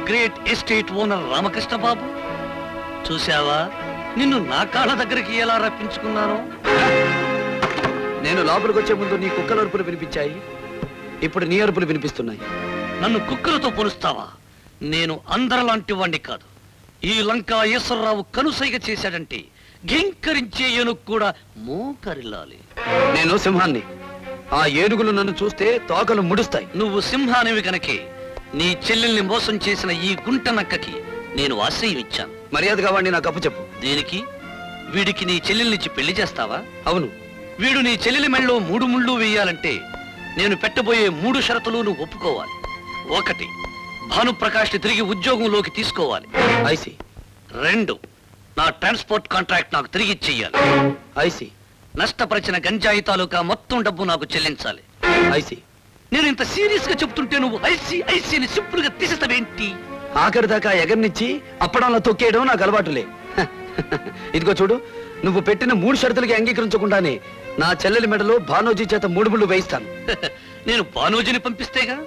Great estate owner Ramakrishna Babu. చూసావా నిన్ను నా కాళ్ళ దగ్గరికి ఎలా రప్పించుకున్నాను? నేను లోపలికి వచ్చే ముందు నీ కుక్కల అరుపులు వినిపించాయి, ఇప్పుడు నీ అరుపులు వినిపిస్తున్నాయి. నన్ను కుక్కలతో పోలుస్తావా? నేను అందరిలాంటి వాణ్ణి కాదు. ఈ లంకా ఈశ్వరరావు కనుసైగ చేశాడంటే ఘింకరించే ఏనుగు కూడా మోకరిల్లాలి. నేను సింహాన్ని. ఆ ఏనుగులు నన్ను చూస్తే తోకలు ముడుస్తాయి. నువ్వు సింహానివి కనుకే నీ చెల్లెల్ని మోసం చేసిన ఈ గుంట నక్కకి నేను ఆశ్రయం ఇచ్చాను. మర్యాదగా వాడిని నాకు అప్పచెప్పు. దేనికి? వీడికి నీ చెల్లెల్నిచ్చి పెళ్లి చేస్తావా? అవును. వీడు నీ చెల్లెలి మెళ్ళలో 3 ముళ్ళు వేయాలంటే నేను పెట్టబోయే 3 షరతులు నువ్వు ఒప్పుకోవాలి. 1, భానుప్రకాష్ని తిరిగి ఉద్యోగంలోకి తీసుకోవాలి. ఐసి. 2, నా ట్రాన్స్పోర్ట్ కాంట్రాక్ట్ నాకు తిరిగి ఇచ్చేయాలి. ఐసి. నష్టపరిచిన గంజాయి తాలూకా మొత్తం డబ్బు నాకు చెల్లించాలి. ఐసి. నేను ఇంత సీరియస్ గా చెప్తుంటే నువ్వు ఐసి ఐసి అని సింపుల్ గా తీసేస్తావేంటి? ఆఖరి దాకా ఎగర్నిచ్చి అప్పడంలో తొక్కేయడం నాకు అలవాటులే. ఇదిగో చూడు, నువ్వు పెట్టిన 3 షరతులకి అంగీకరించకుండానే నా చెల్లెలి మెడలో భానోజీ చేత 3 ముళ్ళు వేయిస్తాను. నేను భానోజీని పంపిస్తేగా?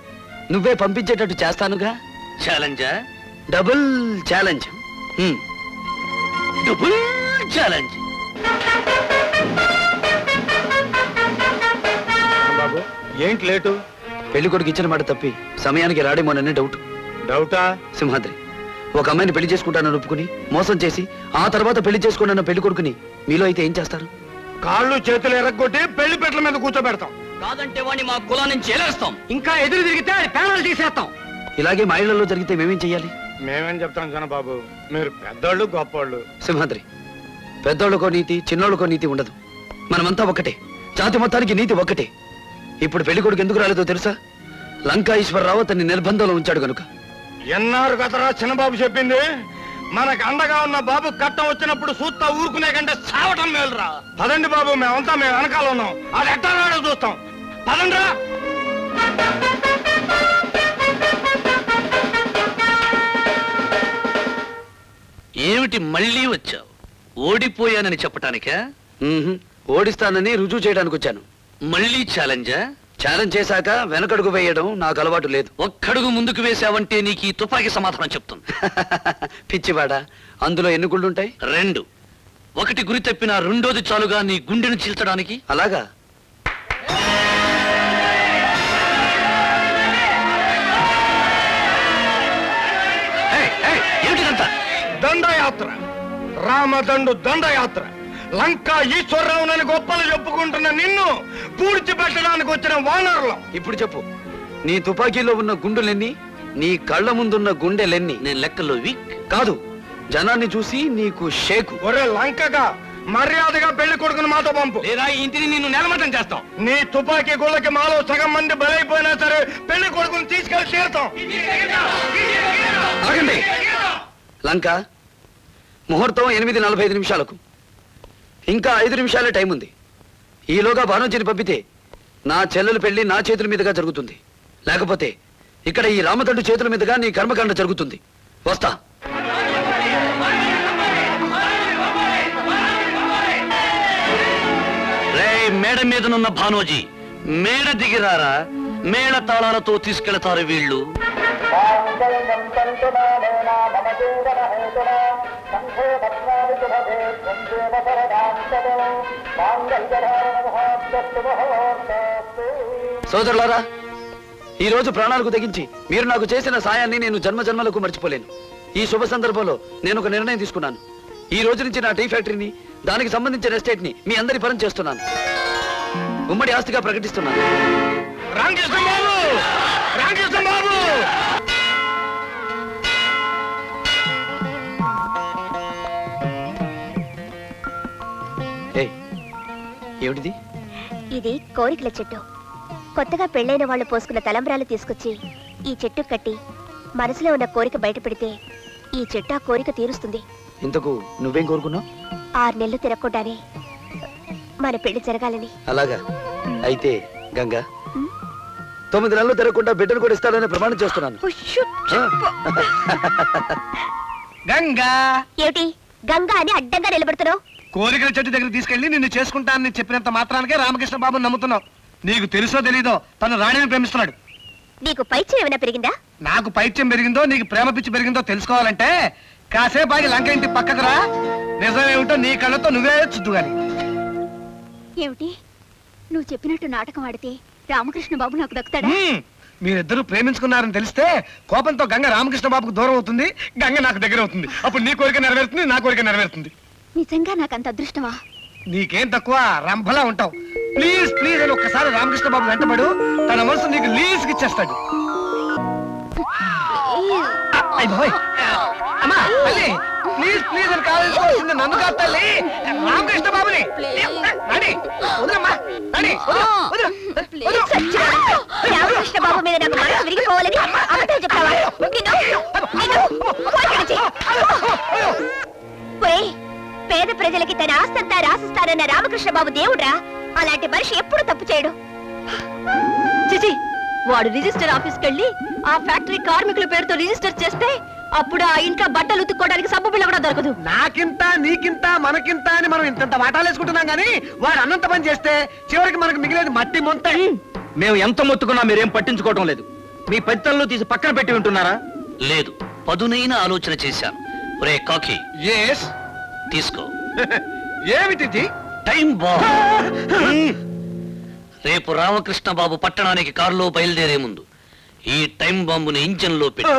నువ్వే పంపించేటట్టు చేస్తానుగా. ఛాలెంజా? Double challenge. Double challenge. బాబు ఏంటి లేటు? పెళ్లి కొడుకు ఇచ్చిన మాట తప్పి సమయానికి రాడేమోనని డౌట్. డౌటా? సింహాద్రి ఒక అమ్మాయిని పెళ్లి చేసుకుంటానని ఒప్పుకుని మోసం చేసి ఆ తర్వాత పెళ్లి చేసుకున్న పెళ్లి కొడుకుని మీలో అయితే ఏం చేస్తారు? కాళ్ళు చేతులు ఎరగొట్టి పెళ్లి పెట్ల మీద కూర్చోబెడతాం. కాదంటే వాడిని మా కులం నుంచి ఎలేస్తాం. ఇంకా ఎదురు తిరిగితే పేనాలు తీసేస్తాం. ఇలాగే మా ఇళ్లలో జరిగితే మేమేం చెయ్యాలి? మేమేం చెప్తాం జనబాబు, మీరు పెద్దోళ్ళు గొప్పోళ్ళు. సింహాద్రి పెద్దోళ్ళకో నీతి, చిన్నోళ్ళకో నీతి ఉండదు. మనమంతా ఒక్కటే, జాతి మొత్తానికి నీతి ఒక్కటే. ఇప్పుడు పెళ్లి కొడుకు ఎందుకు రాలేదో తెలుసా? లంకా ఈశ్వరరావు అతన్ని నిర్బంధంలో ఉంచాడు కనుక. ఎన్నారు కదరా చిన్నబాబు చెప్పింది. మనకు అండగా ఉన్న బాబు కట్టం వచ్చినప్పుడు సూత్తా ఊరుకునే కంటే సావటం మేలురా. పదండి బాబు, మేము వెనకాల ఉన్నాం. అది ఎట్టా చూస్తాం. పదండ్రా. ఏమిటి మళ్ళీ వచ్చావు? ఓడిపోయానని చెప్పటానికా? ఓడిస్తానని రుజువు చేయడానికి వచ్చాను. మళ్ళీ ఛాలెంజా? ఛాలెంజ్ చేశాక వెనకడుగు వేయడం నాకు అలవాటు లేదు. ఒక్కడుగు ముందుకు వేసావంటే నీకు ఈ తుపాకీ సమాధానం చెప్తుంది. పిచ్చివాడా, అందులో ఎన్ని గుళ్ళుంటాయి? 2. 1 గురి తప్పిన రెండోది చాలుగా నీ గుండెను చీల్చడానికి. అలాగా? ఏమిటిదంతా? దండయాత్ర, రామదండు దండయాత్ర. లంకా ఈశ్వరరావునని గొప్పలు చెప్పుకుంటున్న నిన్ను పూడ్చి పెట్టడానికి వచ్చిన వానరులం. ఇప్పుడు చెప్పు, నీ తుపాకీలో ఉన్న గుండెలెన్ని, నీ కళ్ళ ముందున్న గుండెలెన్ని? నేను లెక్కల్లో వీక్ కాదు, జనాన్ని చూసి నీకు షేకు. ఒరే లంకగా, మర్యాదగా పెళ్లి కొడుకుని మాతో పంపు, లేదా ఈ ఇంటిని నిన్ను నేలమట్టం చేస్తాం. నీ తుపాకీ గుళ్ళకి మాలో సగం మంది బలైపోయినా సరే పెళ్లి కొడుకుని తీసుకెళ్లి తీరుతాం. ఆగండి. లంక, ముహూర్తం 8:45 నిమిషాలకు. ఇంకా 5 నిమిషాలే టైం ఉంది. ఈలోగా భానుజీని పంపితే నా చెల్లెలు పెళ్లి నా చేతుల మీదుగా జరుగుతుంది. లేకపోతే ఇక్కడ ఈ రామదండు చేతుల మీదుగా నీ కర్మకాండ జరుగుతుంది. వస్తా. మేడ మీదనున్న భానోజీ, మేడ దిగిరారా. మేళ తాళాలతో తీసుకెళ్తారు వీళ్ళు. సోదరులారా, ఈ రోజు ప్రాణాలకు తెగించి మీరు నాకు చేసిన సాయాన్ని నేను జన్మ జన్మలకు మర్చిపోలేను. ఈ శుభ సందర్భంలో నేను ఒక నిర్ణయం తీసుకున్నాను. ఈ రోజు నుంచి నా టీ ఫ్యాక్టరీని, దానికి సంబంధించిన ఎస్టేట్ ని మీ అందరి పరం చేస్తున్నాను. ఉమ్మడి ఆస్తిగా ప్రకటిస్తున్నాను. రామకృష్ణ బాబు, రామకృష్ణ బాబు. ఏమిటిది? ఇది కోరికల చెట్టు. కొత్తగా పెళ్లైన వాళ్ళు పోసుకున్న తలంబ్రాలు తీసుకొచ్చి ఈ చెట్టు కట్టి మనసులో ఉన్న కోరిక బయట పెడితే ఈ చెట్టు ఆ కోరిక తీరుస్తుంది. ఇంతకు నువ్వేం కోరుకున్నావు? 6 నెలలు తిరగకుండానే మన పెళ్లి జరగాలని. అలాగా? అయితే గంగా, 9 నెలలు తిరగకుండా బిడ్డను కూడా ఇస్తాడని ప్రమాణం చేస్తున్నాను. గంగా. ఏమిటి గంగా అని అడ్డంగా నిలబడుతున్నావు? కోరికల చెట్టు దగ్గర తీసుకెళ్లి నిన్ను చేసుకుంటానని చెప్పినంత మాత్రానికే రామకృష్ణ బాబుని నమ్ముతున్నావు. నీకు తెలుసో తెలీదో తను రాణిని ప్రేమిస్తున్నాడు. నీకు పైత్యం ఏమైనా పెరిగిందా? నాకు పైత్యం పెరిగిందో నీకు ప్రేమ పిచ్చి పెరిగిందో తెలుసుకోవాలంటే కాసేపు ఆగి లంక ఇంటి పక్కకు రా. నిజమేమిటో నీ కళ్ళతో నువ్వే చుద్దు గాని. ఏమిటి నువ్వు చెప్పినట్టు నాటకం ఆడితే రామకృష్ణ బాబు నాకు దక్కుతాడా? మీరిద్దరూ ప్రేమించుకున్నారని తెలిస్తే కోపంతో గంగ రామకృష్ణ బాబుకు దూరం అవుతుంది, గంగ నాకు దగ్గర అవుతుంది. అప్పుడు నీ కోరిక నెరవేరుతుంది, నా కోరిక నెరవేరుతుంది. నిజంగా నాకు అంత అదృష్టమా? నీకేం తక్కువ, రంభలా ఉంటావు. ప్లీజ్ ప్లీజ్ అని ఒక్కసారి రామకృష్ణ బాబు వెంటబడు, తన మనసు నీకు లీజ్కి ఇచ్చేస్తాడు. అమ్మా తల్లి, ప్లీజ్ ప్లీజ్ అని కావాల్సింది నన్ను కాదు తల్లి, రామకృష్ణ బాబుని. వదలమ్మా, రామకృష్ణ బాబు మీద నాకు మనసు విరిగిపోవాలని అబద్ధం చెప్తావా? పేద ప్రజలకి తన ఆస్తంతా రాసిస్తానన్న రామకృష్ణ బాబు దేవుడ్రా. అలాంటి మనిషి ఎప్పుడు తప్పు చేయడు. చిచి, వాడు రిజిస్టర్ ఆఫీస్కి వెళ్ళి ఆ ఫ్యాక్టరీ కార్మికుల పేరుతో రిజిస్టర్ చేస్తే అప్పుడు ఆ ఇంట్లో బట్టలు ఉతుక్కోవడానికి సబ్బు బిళ్ళ కూడా దొరకదు. నాకింత నీకింత మనకింత అని మనం ఇంత వాటాలు వేసుకుంటున్నాం గానీ వాడు అన్నంత పని చేస్తే చివరికి మనకు మిగిలేదు మట్టి మొంత. మేము ఎంత మొత్తుకున్నా మీరేం పట్టించుకోవటం లేదు. మీ పత్రాల్లో తీసి పక్కన పెట్టి ఉంటున్నారా? లేదు, పదునైన ఆలోచన చేశాను. ఒరే కాకి, ఎస్ తీసుకో. ఏమిటి? Time bomb. రేపు రామకృష్ణ బాబు పట్టణానికి కారులో బయలుదేరే ముందు ఈ టైం బాంబుని ఇంజన్ లో పెట్టి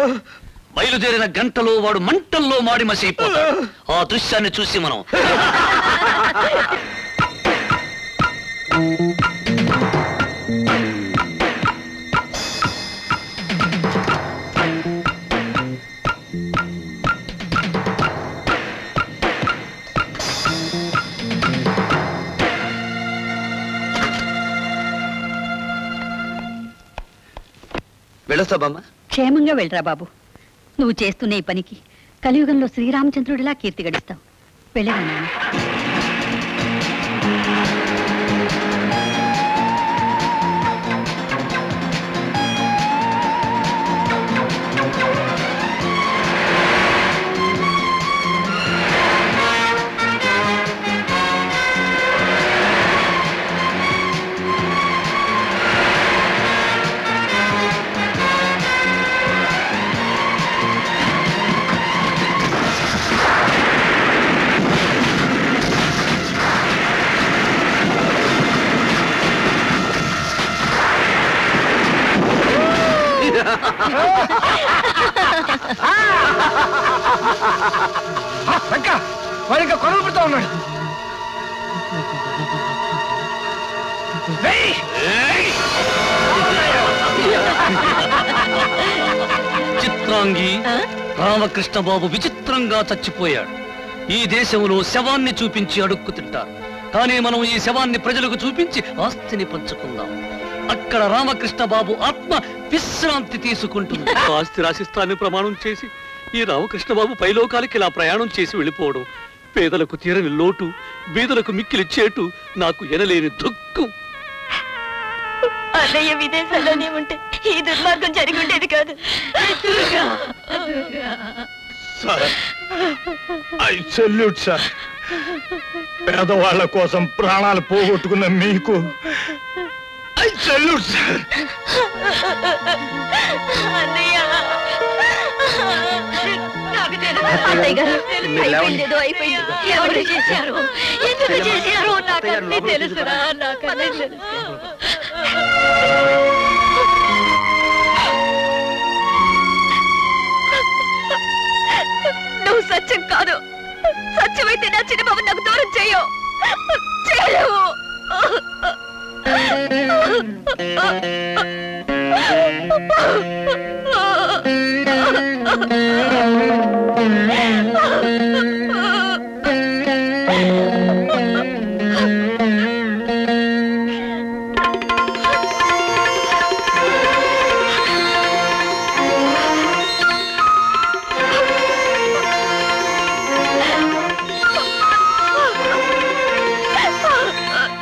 బయలుదేరిన గంటలో వాడు మంటల్లో మాడి మసైపోతాడు. ఆ దృశ్యాన్ని చూసి మనం వెళ్ళొస్తా బామ్మ. క్షేమంగా వెళ్ళరా బాబు. నువ్వు చేస్తున్న ఈ పనికి కలియుగంలో శ్రీరామచంద్రుడిలా కీర్తి గడిస్తావు. వెళ్ళరా నాన్న. వాడు ఇంకా కొనలు పెడతా ఉన్నాడు. చిత్రాంగి, రామకృష్ణ బాబు విచిత్రంగా చచ్చిపోయాడు. ఈ దేశంలో శవాన్ని చూపించి అడుక్కు తింటారు, కానీ మనం ఈ శవాన్ని ప్రజలకు చూపించి ఆస్తిని పంచుకుందాం. అక్కడ రామకృష్ణ బాబు ఆత్మ విశ్రాంతి తీసుకుంటుంది. ఆస్తి రాసిస్తాన్ని ప్రమాణం చేసి ఈ రామకృష్ణ బాబు పైలోకాలకి ఇలా ప్రయాణం చేసి వెళ్ళిపోవడం పేదలకు తీరని లోటు, బీదలకు మిక్కిలి చేటు, నాకు ఎనలేని దుఃఖం. అన్నయ్య విదేశాల్లోనే ఉంటే ఈ దుర్మార్గం జరిగి ఉండేది కాదు. Sir, I salute sir. పేదవాళ్ల కోసం ప్రాణాలు పోగొట్టుకున్న మీకు ఐ సెల్యూట్ సార్. అన్నయ్య గారు, అయిపోయిందేదో అయిపోయింది. ఎవరు చేశారు, ఎందుకు చేశారు నాకన్నీ తెలుసురా, నాకన్నీ తెలుసు. నువ్వు సత్యం కాదు. సత్యమైతే నా చిన్నబాబు నాకు దూరం చేయవు. చేయలేవు.